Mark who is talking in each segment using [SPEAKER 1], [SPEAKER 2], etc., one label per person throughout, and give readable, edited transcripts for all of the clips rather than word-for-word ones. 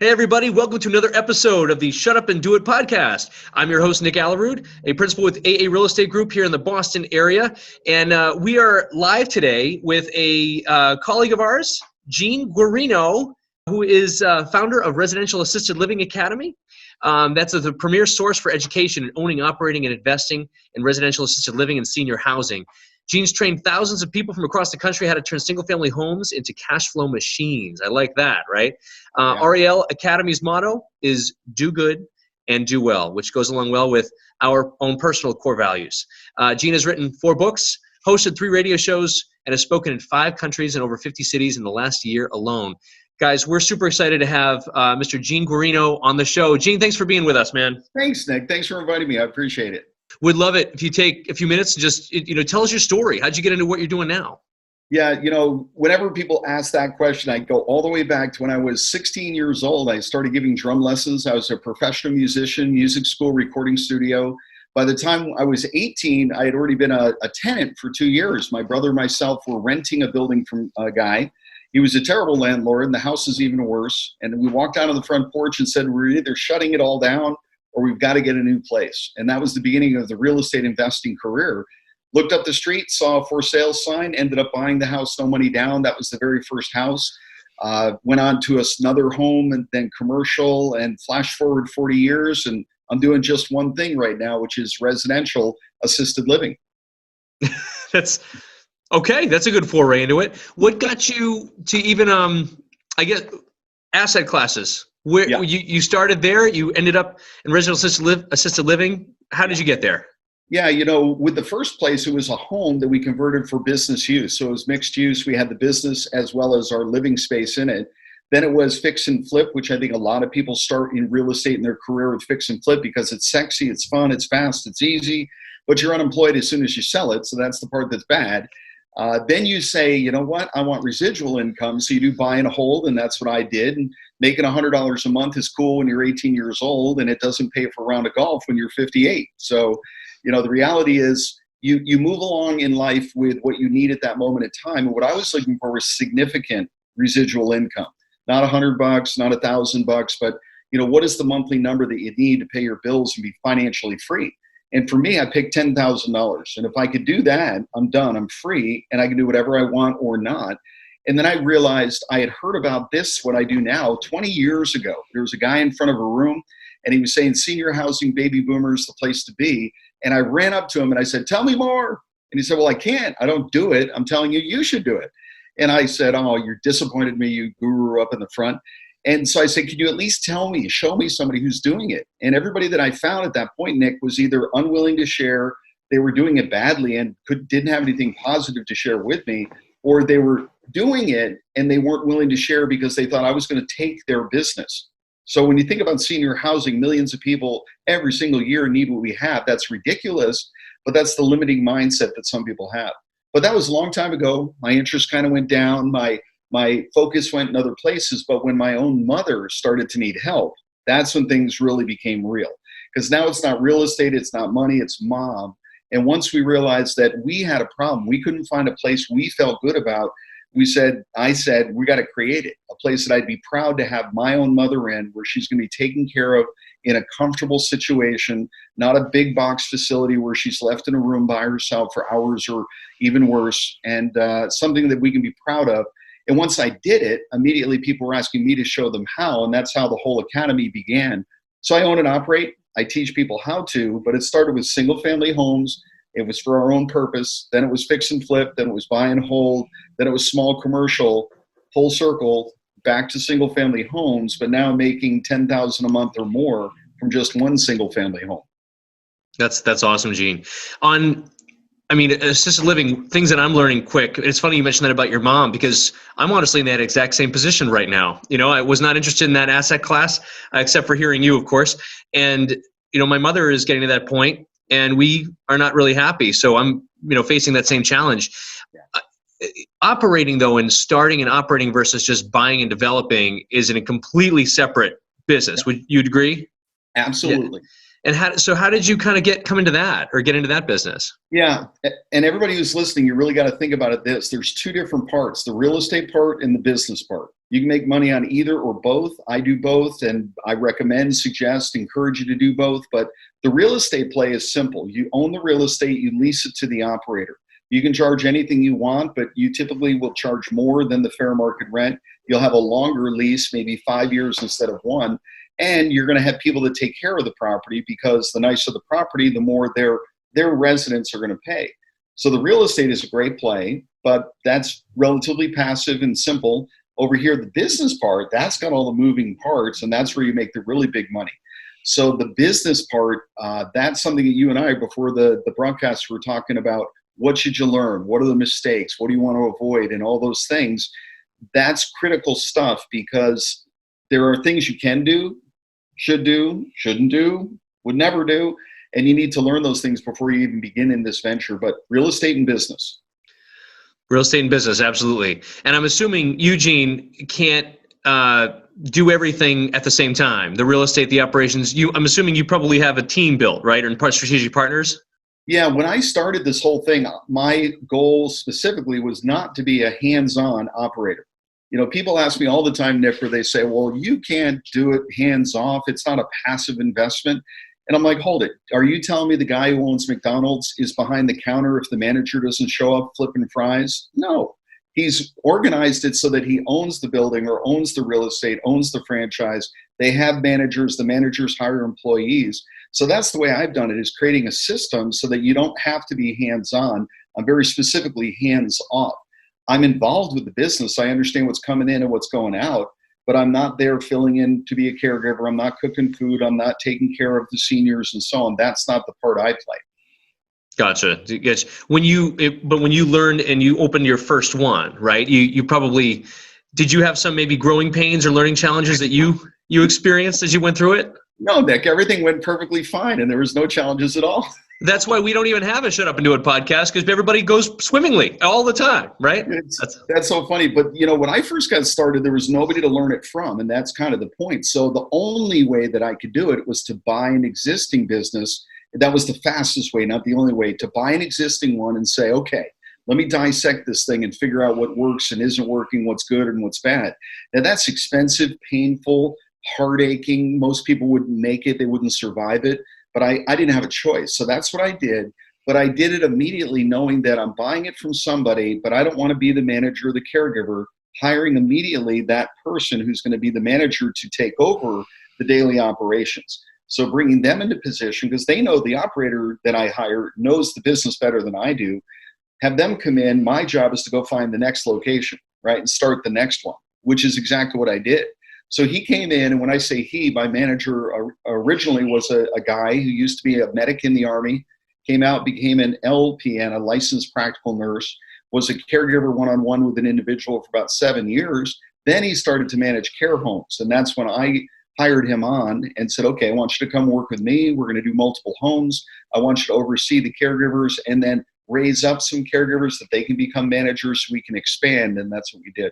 [SPEAKER 1] Hey everybody, welcome to another episode of the Shut Up and Do It podcast. I'm your host, Nick Aalerud, a principal with AA Real Estate Group here in the Boston area. And we are live today with a colleague of ours, Gene Guarino, who is founder of Residential Assisted Living Academy. That's the premier source for education in owning, operating, and investing in residential assisted living and senior housing. Gene's trained thousands of people from across the country how to turn single-family homes into cash flow machines. I like that, right? REL Academy's motto is do good and do well, which goes along well with our own personal core values. Gene has written 4 books, hosted 3 radio shows, and has spoken in 5 countries and over 50 cities in the last year alone. Guys, we're super excited to have Mr. Gene Guarino on the show. Gene, thanks for being with us, man.
[SPEAKER 2] Thanks, Nick. Thanks for inviting me. I appreciate it.
[SPEAKER 1] Would love it if you take a few minutes and just, tell us your story. How'd you get into what you're doing now?
[SPEAKER 2] Yeah, whenever people ask that question, I go all the way back to when I was 16 years old. I started giving drum lessons. I was a professional musician, music school, recording studio. By the time I was 18, I had already been a tenant for 2 years. My brother and myself were renting a building from a guy. He was a terrible landlord, and the house is even worse. And we walked out on the front porch and said, we're either shutting it all down or we've got to get a new place. And that was the beginning of the real estate investing career. Looked up the street, saw a for sale sign, ended up buying the house, no money down. That was the very first house. Went on to another home and then commercial, and flash forward 40 years. And I'm doing just one thing right now, which is residential assisted living.
[SPEAKER 1] That's okay. That's a good foray into it. What got you to even, asset classes? Where you started there, you ended up in residential assisted living. How did you get there?
[SPEAKER 2] Yeah, with the first place, it was a home that we converted for business use. So it was mixed use. We had the business as well as our living space in it. Then it was fix and flip, which I think a lot of people start in real estate in their career with fix and flip because it's sexy, it's fun, it's fast, it's easy, but you're unemployed as soon as you sell it. So that's the part that's bad. Then you say, you know what, I want residual income. So you do buy and hold, and that's what I did. And making $100 a month is cool when you're 18 years old, and it doesn't pay for a round of golf when you're 58. So, the reality is you move along in life with what you need at that moment in time. And what I was looking for was significant residual income, not $100, not $1,000, but what is the monthly number that you need to pay your bills and be financially free? And for me, I picked $10,000. And if I could do that, I'm done. I'm free, and I can do whatever I want or not. And then I realized I had heard about this, what I do now, 20 years ago. There was a guy in front of a room, and he was saying senior housing, baby boomers, the place to be. And I ran up to him and I said, tell me more. And he said, well, I can't. I don't do it. I'm telling you, you should do it. And I said, oh, you're disappointed me, you guru up in the front. And so I said, could you at least tell me, show me somebody who's doing it? And everybody that I found at that point, Nick, was either unwilling to share, they were doing it badly and didn't have anything positive to share with me, or they were doing it and they weren't willing to share because they thought I was going to take their business. So when you think about senior housing, millions of people every single year need what we have. That's ridiculous, but that's the limiting mindset that some people have. But that was a long time ago. My interest kind of went down. My focus went in other places. But when my own mother started to need help, that's when things really became real. Because now it's not real estate, it's not money, it's mom. And once we realized that we had a problem, we couldn't find a place we felt good about, I said, we got to create it, a place that I'd be proud to have my own mother in, where she's going to be taken care of in a comfortable situation, not a big box facility where she's left in a room by herself for hours or even worse, and something that we can be proud of. And once I did it, immediately people were asking me to show them how, and that's how the whole academy began. So I own and operate. I teach people how to, but it started with single-family homes. It was for our own purpose. Then it was fix and flip. Then it was buy and hold. Then it was small commercial, full circle, back to single-family homes, but now making $10,000 a month or more from just one single-family home.
[SPEAKER 1] That's awesome, Gene. Assisted living, things that I'm learning quick. It's funny you mentioned that about your mom, because I'm honestly in that exact same position right now. I was not interested in that asset class, except for hearing you, of course. And, my mother is getting to that point, and we are not really happy. So I'm, facing that same challenge. Operating, though, and starting and operating versus just buying and developing is in a completely separate business. Would you agree?
[SPEAKER 2] Absolutely.
[SPEAKER 1] And how did you kind of come into that or get into that business?
[SPEAKER 2] Yeah. And everybody who's listening, you really got to think about it there's two different parts, the real estate part and the business part. You can make money on either or both. I do both, and I recommend, suggest, encourage you to do both. But the real estate play is simple. You own the real estate, you lease it to the operator. You can charge anything you want, but you typically will charge more than the fair market rent. You'll have a longer lease, maybe 5 years instead of one. And you're going to have people that take care of the property, because the nicer the property, the more their residents are going to pay. So the real estate is a great play, but that's relatively passive and simple. Over here, the business part, that's got all the moving parts, and that's where you make the really big money. So the business part, that's something that you and I, before the broadcast, were talking about. What should you learn? What are the mistakes? What do you want to avoid? And all those things. That's critical stuff, because there are things you can do, should do, shouldn't do, would never do. And you need to learn those things before you even begin in this venture. But real estate and business.
[SPEAKER 1] Real estate and business, absolutely. And I'm assuming Eugene can't do everything at the same time. The real estate, the operations, I'm assuming you probably have a team built, right? Or strategic partners?
[SPEAKER 2] Yeah, when I started this whole thing, my goal specifically was not to be a hands-on operator. You know, people ask me all the time, Nick, where they say, well, you can't do it hands-off. It's not a passive investment. And I'm like, hold it. Are you telling me the guy who owns McDonald's is behind the counter if the manager doesn't show up flipping fries? No. He's organized it so that he owns the building or owns the real estate, owns the franchise. They have managers. The managers hire employees. So that's the way I've done it, is creating a system so that you don't have to be hands-on. I'm very specifically hands-off. I'm involved with the business. I understand what's coming in and what's going out, but I'm not there filling in to be a caregiver. I'm not cooking food. I'm not taking care of the seniors and so on. That's not the part I play.
[SPEAKER 1] Gotcha. When you learned and you opened your first one, right? You probably, did you have some maybe growing pains or learning challenges that you experienced as you went through it?
[SPEAKER 2] No, Nick, everything went perfectly fine and there was no challenges at all.
[SPEAKER 1] That's why we don't even have a Shut Up and Do It podcast, because everybody goes swimmingly all the time, right?
[SPEAKER 2] That's so funny. But, you know, when I first got started, there was nobody to learn it from. And that's kind of the point. So the only way that I could do it was to buy an existing business. That was the fastest way, not the only way, to buy an existing one and say, okay, let me dissect this thing and figure out what works and isn't working, what's good and what's bad. Now, that's expensive, painful, heart-aching. Most people wouldn't make it. They wouldn't survive it. But I didn't have a choice. So that's what I did. But I did it immediately knowing that I'm buying it from somebody, but I don't want to be the manager or the caregiver, hiring immediately that person who's going to be the manager to take over the daily operations. So bringing them into position, because they know the operator that I hire knows the business better than I do, have them come in. My job is to go find the next location, right, and start the next one, which is exactly what I did. So he came in, and when I say he, my manager originally was a guy who used to be a medic in the Army, came out, became an LPN, a licensed practical nurse, was a caregiver one-on-one with an individual for about 7 years. Then he started to manage care homes, and that's when I hired him on and said, okay, I want you to come work with me. We're going to do multiple homes. I want you to oversee the caregivers and then raise up some caregivers that they can become managers so we can expand, and that's what we did.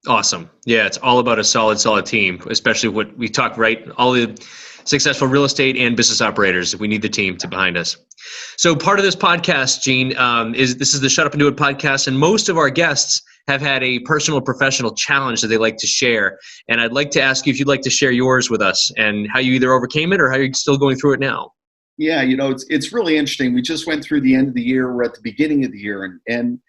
[SPEAKER 1] Awesome. Yeah, it's all about a solid team, especially what we talk, right? All the successful real estate and business operators. We need the team to behind us. So part of this podcast, Gene, is the Shut Up and Do It podcast, and most of our guests have had a personal or professional challenge that they like to share. And I'd like to ask you if you'd like to share yours with us and how you either overcame it or how you're still going through it now.
[SPEAKER 2] Yeah, you know, it's really interesting. We just went through the end of the year. We're at the beginning of the year, and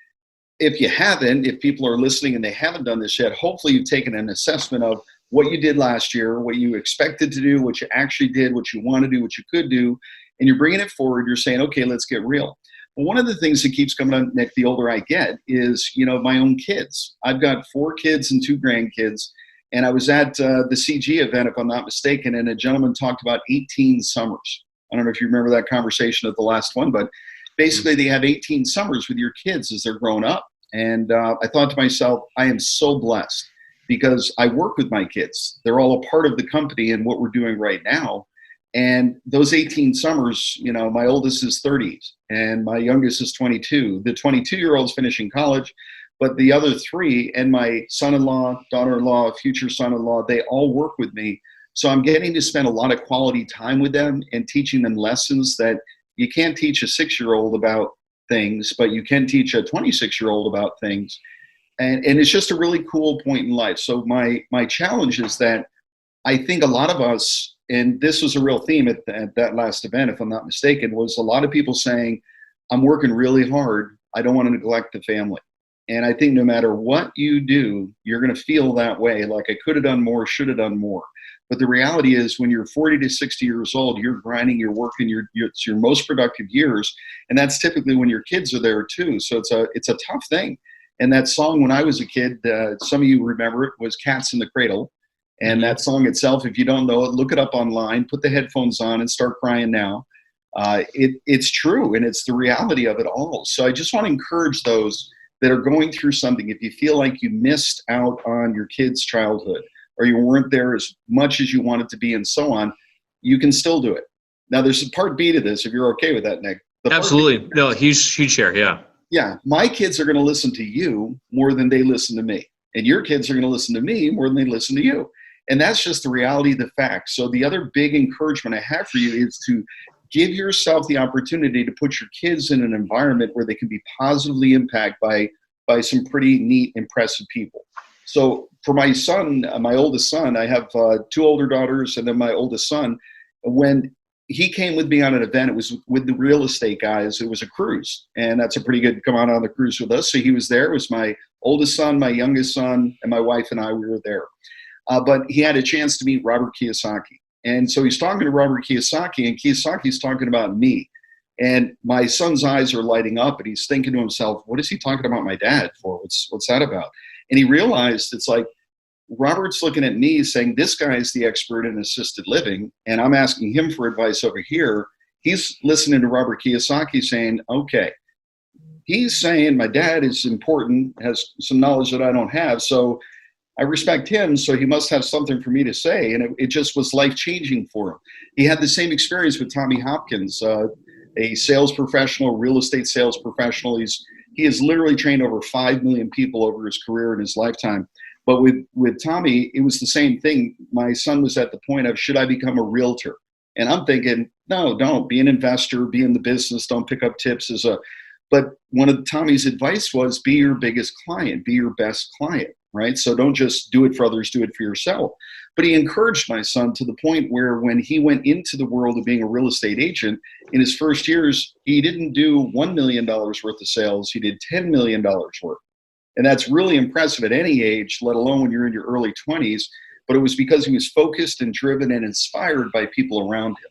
[SPEAKER 2] if people are listening and they haven't done this yet, hopefully you've taken an assessment of what you did last year, what you expected to do, what you actually did, what you want to do, what you could do, and you're bringing it forward. You're saying, okay, let's get real. Well, one of the things that keeps coming up, Nick, the older I get is, you know, my own kids. I've got 4 kids and 2 grandkids, and I was at the CG event, if I'm not mistaken, and a gentleman talked about 18 summers. I don't know if you remember that conversation at the last one, but basically they have 18 summers with your kids as they're growing up. And I thought to myself, I am so blessed because I work with my kids. They're all a part of the company and what we're doing right now. And those 18 summers, you know, my oldest is 30 and my youngest is 22. The 22-year-old's finishing college, but the other 3 and my son-in-law, daughter-in-law, future son-in-law, they all work with me. So I'm getting to spend a lot of quality time with them and teaching them lessons that you can't teach a 6-year-old about things, but you can teach a 26-year-old about things. And it's just a really cool point in life. So my challenge is that I think a lot of us, and this was a real theme at that last event, if I'm not mistaken, was a lot of people saying, I'm working really hard. I don't want to neglect the family. And I think no matter what you do, you're going to feel that way. Like, I could have done more, should have done more. But the reality is, when you're 40 to 60 years old, you're grinding, you're working, it's your most productive years. And that's typically when your kids are there too. So it's a tough thing. And that song, when I was a kid, some of you remember it, was Cats in the Cradle. And that song itself, if you don't know it, look it up online, put the headphones on and start crying now. It's true, and it's the reality of it all. So I just want to encourage those that are going through something. If you feel like you missed out on your kid's childhood, or you weren't there as much as you wanted to be and so on, you can still do it. Now, there's a part B to this, if you're okay with that, Nick.
[SPEAKER 1] Absolutely. No, huge share, yeah.
[SPEAKER 2] Yeah, my kids are going to listen to you more than they listen to me. And your kids are going to listen to me more than they listen to you. And that's just the reality of the facts. So the other big encouragement I have for you is to give yourself the opportunity to put your kids in an environment where they can be positively impacted by some pretty neat, impressive people. So for my son, my oldest son, I have 2 older daughters, and then my oldest son, when he came with me on an event, it was with the real estate guys. It was a cruise, and that's a pretty good come on the cruise with us. So he was there. It was my oldest son, my youngest son, and my wife and I, we were there. But he had a chance to meet Robert Kiyosaki. And so he's talking to Robert Kiyosaki, and Kiyosaki's talking about me. And my son's eyes are lighting up, and he's thinking to himself, what is he talking about my dad for? What's that about? And he realized it's like, Robert's looking at me saying, this guy is the expert in assisted living, and I'm asking him for advice over here. He's listening to Robert Kiyosaki saying, okay, he's saying my dad is important, has some knowledge that I don't have, so I respect him, so he must have something for me to say. And it just was life-changing for him. He had the same experience with Tommy Hopkins, a sales professional, real estate sales professional. He has literally trained over 5 million people over his career in his lifetime. But with Tommy, it was the same thing. My son was at the point of, should I become a realtor? And I'm thinking, no, don't. Be an investor, be in the business, don't pick up tips But one of Tommy's advice was, be your biggest client, be your best client, right? So don't just do it for others, do it for yourself. But he encouraged my son to the point where when he went into the world of being a real estate agent, in his first years, he didn't do $1 million worth of sales. He did $10 million worth. And that's really impressive at any age, let alone when you're in your early 20s. But it was because he was focused and driven and inspired by people around him.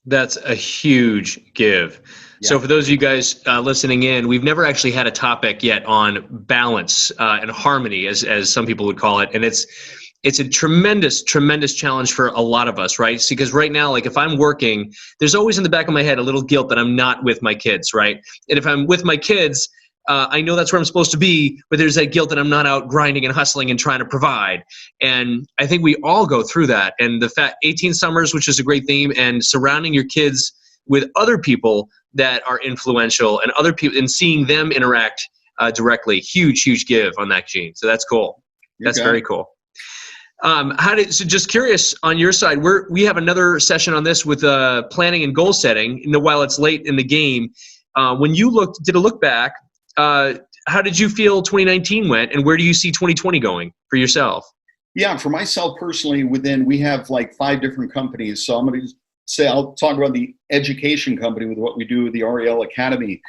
[SPEAKER 1] That's a huge give. Yeah. So for those of you guys listening in, we've never actually had a topic yet on balance and harmony, as some people would call it. And it's a tremendous challenge for a lot of us, right? Because right now, like if I'm working, there's always in the back of my head a little guilt that I'm not with my kids, right? And if I'm with my kids, I know that's where I'm supposed to be, but there's that guilt that I'm not out grinding and hustling and trying to provide. And I think we all go through that. And the fact 18 summers, which is a great theme, and surrounding your kids with other people that are influential and other people and seeing them interact directly, huge give on that, Gene. So that's cool. That's very cool. So just curious on your side, we have another session on this with planning and goal setting. While it's late in the game, when you did a look back, how did you feel 2019 went, and where do you see 2020 going for yourself?
[SPEAKER 2] Yeah, for myself personally, we have like 5 different companies. So I'm going to say, I'll talk about the education company with what we do with the REL Academy.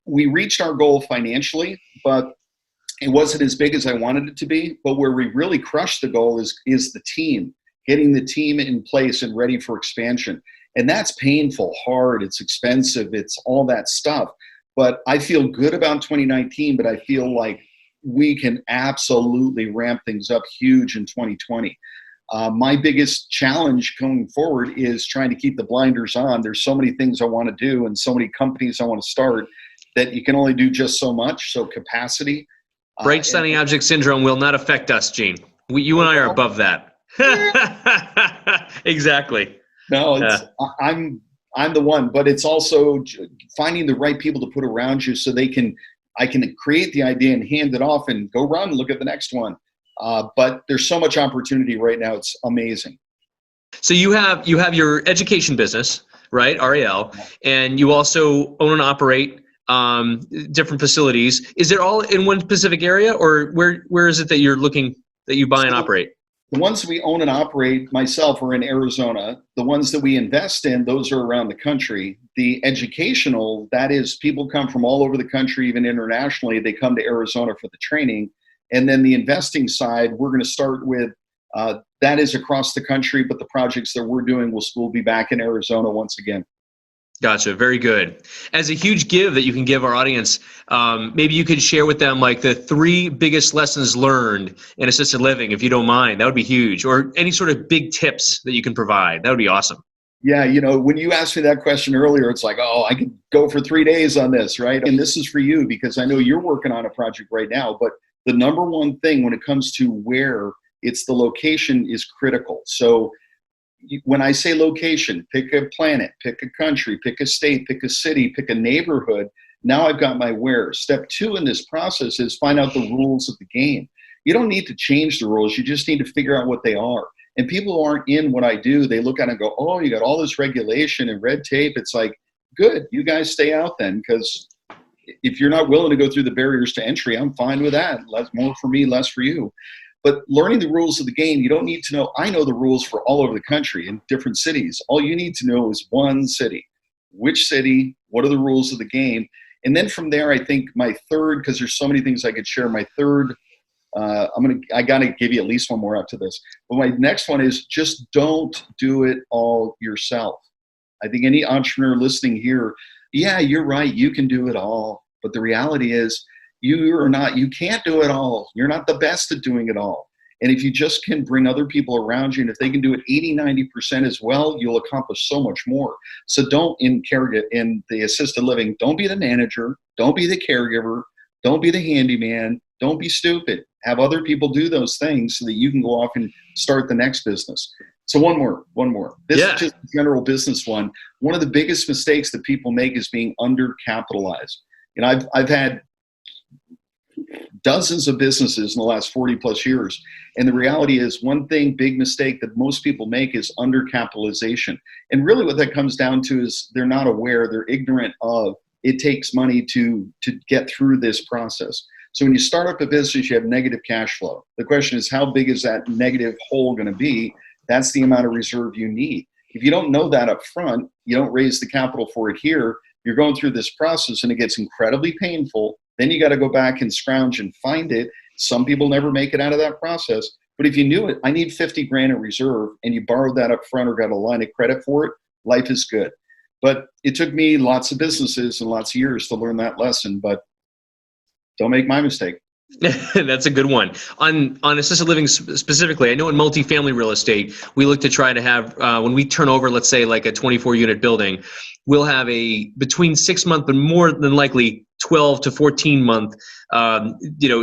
[SPEAKER 2] We reached our goal financially, but it wasn't as big as I wanted it to be. But where we really crushed the goal is the team, getting the team in place and ready for expansion. And that's painful, hard, it's expensive, it's all that stuff. But I feel good about 2019, but I feel like we can absolutely ramp things up huge in 2020. My biggest challenge going forward is trying to keep the blinders on. There's so many things I want to do and so many companies I want to start that you can only do just so much. So capacity.
[SPEAKER 1] Bright shiny object syndrome will not affect us, Gene. You and I are above that. Exactly.
[SPEAKER 2] No, I'm the one, but it's also finding the right people to put around you so I can create the idea and hand it off and go run, look at the next one. But there's so much opportunity right now. It's amazing.
[SPEAKER 1] So you have your education business, right? RAL, and you also own and operate different facilities. Is it all in one specific area, or where is it that you're looking that you buy and
[SPEAKER 2] So
[SPEAKER 1] operate?
[SPEAKER 2] the ones that we own and operate myself are in Arizona. The ones that we invest in, those are around the country. The educational, that is, people come from all over the country, even internationally. They come to Arizona for the training. And then the investing side, we're going to start with that is across the country, but the projects that we're doing will be back in Arizona once again.
[SPEAKER 1] Gotcha. Very good. As a huge give that you can give our audience, maybe you could share with them like the 3 biggest lessons learned in assisted living, if you don't mind. That would be huge. Or any sort of big tips that you can provide. That would be awesome.
[SPEAKER 2] Yeah, when you asked me that question earlier, it's like, oh, I could go for 3 days on this, right? And this is for you because I know you're working on a project right now, but the number one thing when it comes to where it's the location is critical. So when I say location, pick a planet, pick a country, pick a state, pick a city, pick a neighborhood. Now I've got my where. Step 2 in this process is find out the rules of the game. You don't need to change the rules. You just need to figure out what they are. And people who aren't in what I do, they look at it and go, oh, you got all this regulation and red tape. It's like, good, you guys stay out then, because if you're not willing to go through the barriers to entry, I'm fine with that. Less, more for me, less for you. But learning the rules of the game, you don't need to know. I know the rules for all over the country in different cities. All you need to know is one city. Which city? What are the rules of the game? And then from there, I think my third, because there's so many things I could share, my third, I got to give you at least one more after this. But my next one is just don't do it all yourself. I think any entrepreneur listening here, yeah, you're right. You can do it all. But the reality is, you can't do it all. You're not the best at doing it all. And if you just can bring other people around you, and if they can do it 80-90% as well, you'll accomplish so much more. So don't, in the assisted living, don't be the manager, don't be the caregiver, don't be the handyman, don't be stupid. Have other people do those things so that you can go off and start the next business. So one more. This is just a general business one. One of the biggest mistakes that people make is being undercapitalized. I've had dozens of businesses in the last 40 plus years. And the reality is big mistake that most people make is undercapitalization. And really what that comes down to is they're not aware, they're ignorant of it takes money to get through this process. So when you start up a business, you have negative cash flow. The question is, how big is that negative hole going to be? That's the amount of reserve you need. If you don't know that up front, you don't raise the capital for it here, you're going through this process and it gets incredibly painful. Then you got to go back and scrounge and find it. Some people never make it out of that process. But if you knew it, I need 50 grand in reserve, and you borrowed that up front or got a line of credit for it, life is good. But it took me lots of businesses and lots of years to learn that lesson, but don't make my mistake.
[SPEAKER 1] That's a good one. On assisted living specifically, I know in multifamily real estate, we look to try to have, when we turn over, let's say like a 24 unit building, we'll have a between 6 month, but more than likely 12 to 14 month,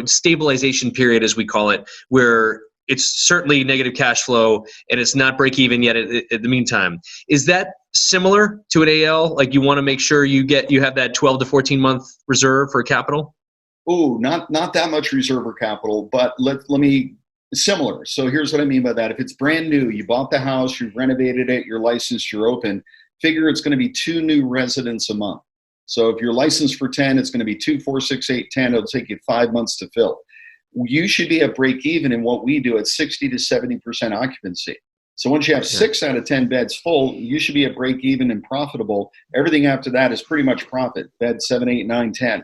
[SPEAKER 1] stabilization period, as we call it, where it's certainly negative cash flow and it's not break even yet at the meantime. Is that similar to an AL? Like you want to make sure you have that 12 to 14 month reserve for capital?
[SPEAKER 2] Oh, not that much reserve or capital, but let me similar. So here's what I mean by that. If it's brand new, you bought the house, you've renovated it, you're licensed, you're open, figure it's going to be 2 new residents a month. So if you're licensed for 10, it's going to be 2, 4, 6, 8, 10. It'll take you 5 months to fill. You should be at break even in what we do at 60 to 70% occupancy. So once you have 6 out of 10 beds full, you should be at break even and profitable. Everything after that is pretty much profit. Bed 7, 8, 9, 10.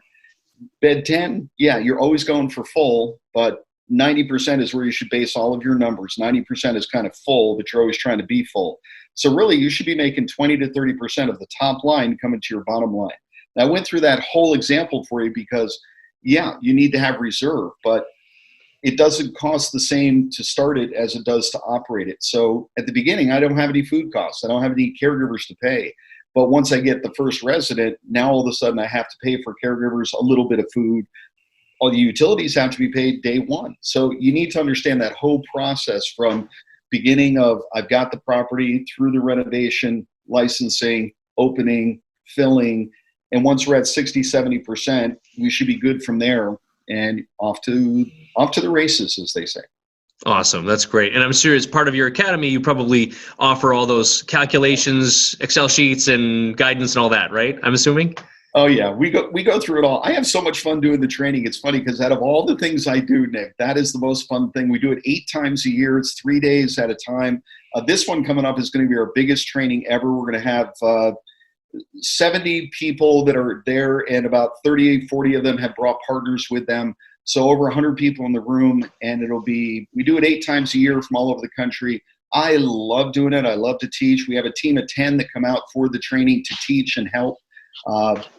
[SPEAKER 2] Bed 10, yeah, you're always going for full, but 90% is where you should base all of your numbers. 90% is kind of full, but you're always trying to be full. So really, you should be making 20 to 30% of the top line coming to your bottom line. Now, I went through that whole example for you because, yeah, you need to have reserve, but it doesn't cost the same to start it as it does to operate it. So at the beginning, I don't have any food costs. I don't have any caregivers to pay. But once I get the first resident, now all of a sudden I have to pay for caregivers, a little bit of food. All the utilities have to be paid day one. So you need to understand that whole process from beginning of I've got the property through the renovation, licensing, opening, filling. And once we're at 60, 70%, we should be good from there and off to the races, as they say.
[SPEAKER 1] Awesome. That's great. And I'm sure as part of your academy, you probably offer all those calculations, Excel sheets, and guidance and all that, right? I'm assuming?
[SPEAKER 2] Oh yeah, we go through it all. I have so much fun doing the training. It's funny because out of all the things I do, Nick, that is the most fun thing. We do it 8 times a year. It's 3 days at a time. This one coming up is going to be our biggest training ever. We're going to have 70 people that are there, and about 38, 40 of them have brought partners with them. So over 100 people in the room, and we do it 8 times a year from all over the country. I love doing it. I love to teach. We have a team of 10 that come out for the training to teach and help.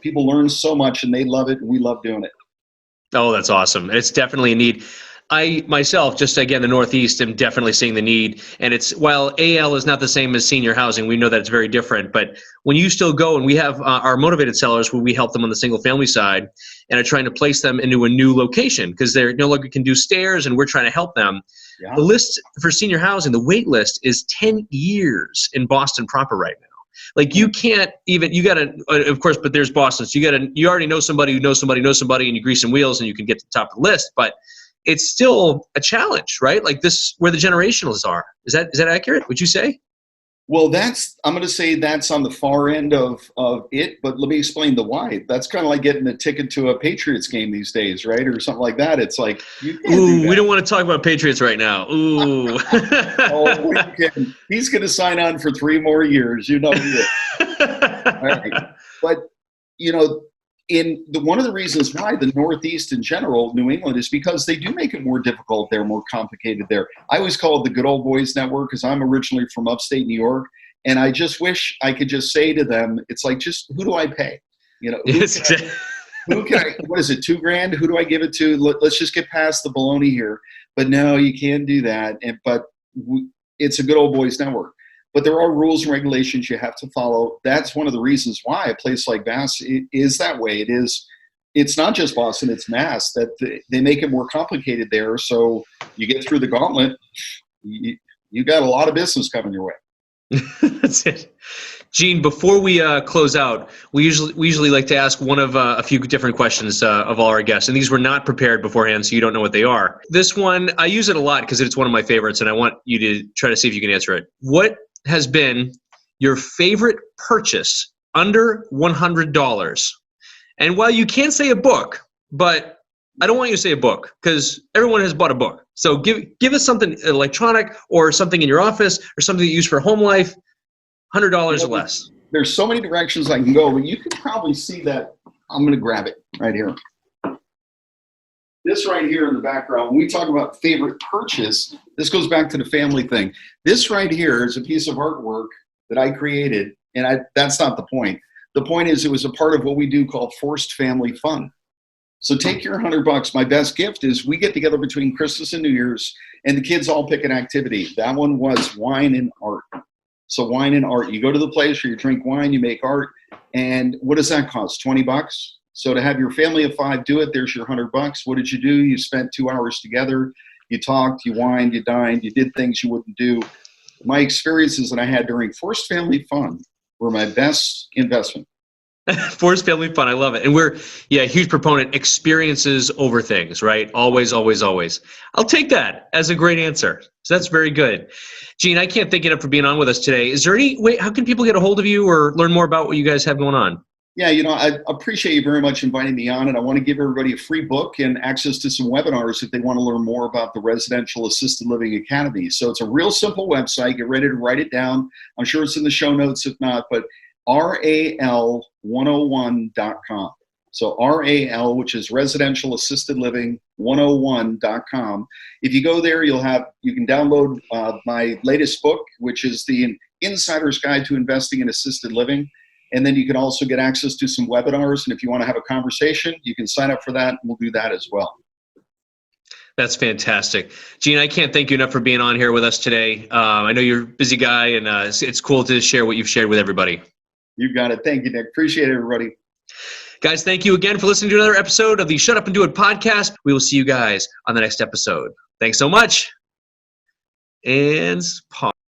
[SPEAKER 2] People learn so much and they love it, and we love doing it.
[SPEAKER 1] Oh, that's awesome. It's definitely a need. I myself, just again, the Northeast, am definitely seeing the need. And while AL is not the same as senior housing, we know that it's very different. But when you still go, and we have our motivated sellers where we help them on the single family side and are trying to place them into a new location because they're no longer can do stairs, and we're trying to help them. Yeah. The list for senior housing, the wait list is 10 years in Boston proper right now. Like you can't even, you got to, of course, but there's Boston. So you already know somebody who knows somebody, and you grease some wheels and you can get to the top of the list. But it's still a challenge, right? Like this, where the generationals are. Is that accurate? Would you say?
[SPEAKER 2] Well, I'm going to say that's on the far end of it, but let me explain the why. That's kind of like getting a ticket to a Patriots game these days, right? Or something like that. It's like, you can't do that.
[SPEAKER 1] We don't want to talk about Patriots right now. Ooh.
[SPEAKER 2] He's going to sign on for 3 more years. You know he is. All right. But, one of the reasons why the Northeast in general, New England, is because they do make it more difficult there, more complicated there. I always call it the good old boys network because I'm originally from upstate New York, and I just wish I could just say to them, it's like, just who do I pay? Who can I, what is it, $2,000? Who do I give it to? Let's just get past the baloney here. But no, you can't do that. But it's a good old boys network. But there are rules and regulations you have to follow. That's one of the reasons why a place like Mass is that way. It's not just Boston, it's Mass, that they make it more complicated there. So you get through the gauntlet, you got a lot of business coming your way.
[SPEAKER 1] That's it. Gene, before we close out, we usually like to ask one of a few different questions of all our guests, and these were not prepared beforehand, so you don't know what they are. This one, I use it a lot because it's one of my favorites, and I want you to try to see if you can answer it. What has been your favorite purchase under $100? And while you can't say a book, but I don't want you to say a book because everyone has bought a book. So give us something electronic or something in your office or something that you use for home life, $100 or less.
[SPEAKER 2] There's so many directions I can go, but you can probably see that. I'm going to grab it right here. This right here in the background, when we talk about favorite purchase, this goes back to the family thing. This right here is a piece of artwork that I created, and that's not the point. The point is it was a part of what we do called forced family fun. So take your $100. My best gift is we get together between Christmas and New Year's, and the kids all pick an activity. That one was wine and art. So wine and art. You go to the place where you drink wine, you make art, and what does that cost? $20? So to have your family of 5 do it, there's your $100. What did you do? You spent 2 hours together. You talked, you wined, you dined, you did things you wouldn't do. My experiences that I had during forced family fun were my best investment.
[SPEAKER 1] Forced family fun. I love it. And we're, a huge proponent, experiences over things, right? Always, always, always. I'll take that as a great answer. So that's very good. Gene, I can't thank you enough for being on with us today. Is there any way, how can people get a hold of you or learn more about what you guys have going on?
[SPEAKER 2] Yeah, I appreciate you very much inviting me on, and I want to give everybody a free book and access to some webinars if they want to learn more about the Residential Assisted Living Academy. So it's a real simple website. Get ready to write it down. I'm sure it's in the show notes if not, but RAL101.com. So RAL, which is Residential Assisted Living 101.com. If you go there, you can download my latest book, which is the Insider's Guide to Investing in Assisted Living. And then you can also get access to some webinars. And if you want to have a conversation, you can sign up for that. And we'll do that as well.
[SPEAKER 1] That's fantastic. Gene, I can't thank you enough for being on here with us today. I know you're a busy guy, and it's cool to share what you've shared with everybody.
[SPEAKER 2] You got it. Thank you, Nick. Appreciate it, everybody.
[SPEAKER 1] Guys, thank you again for listening to another episode of the Shut Up and Do It podcast. We will see you guys on the next episode. Thanks so much. And pause.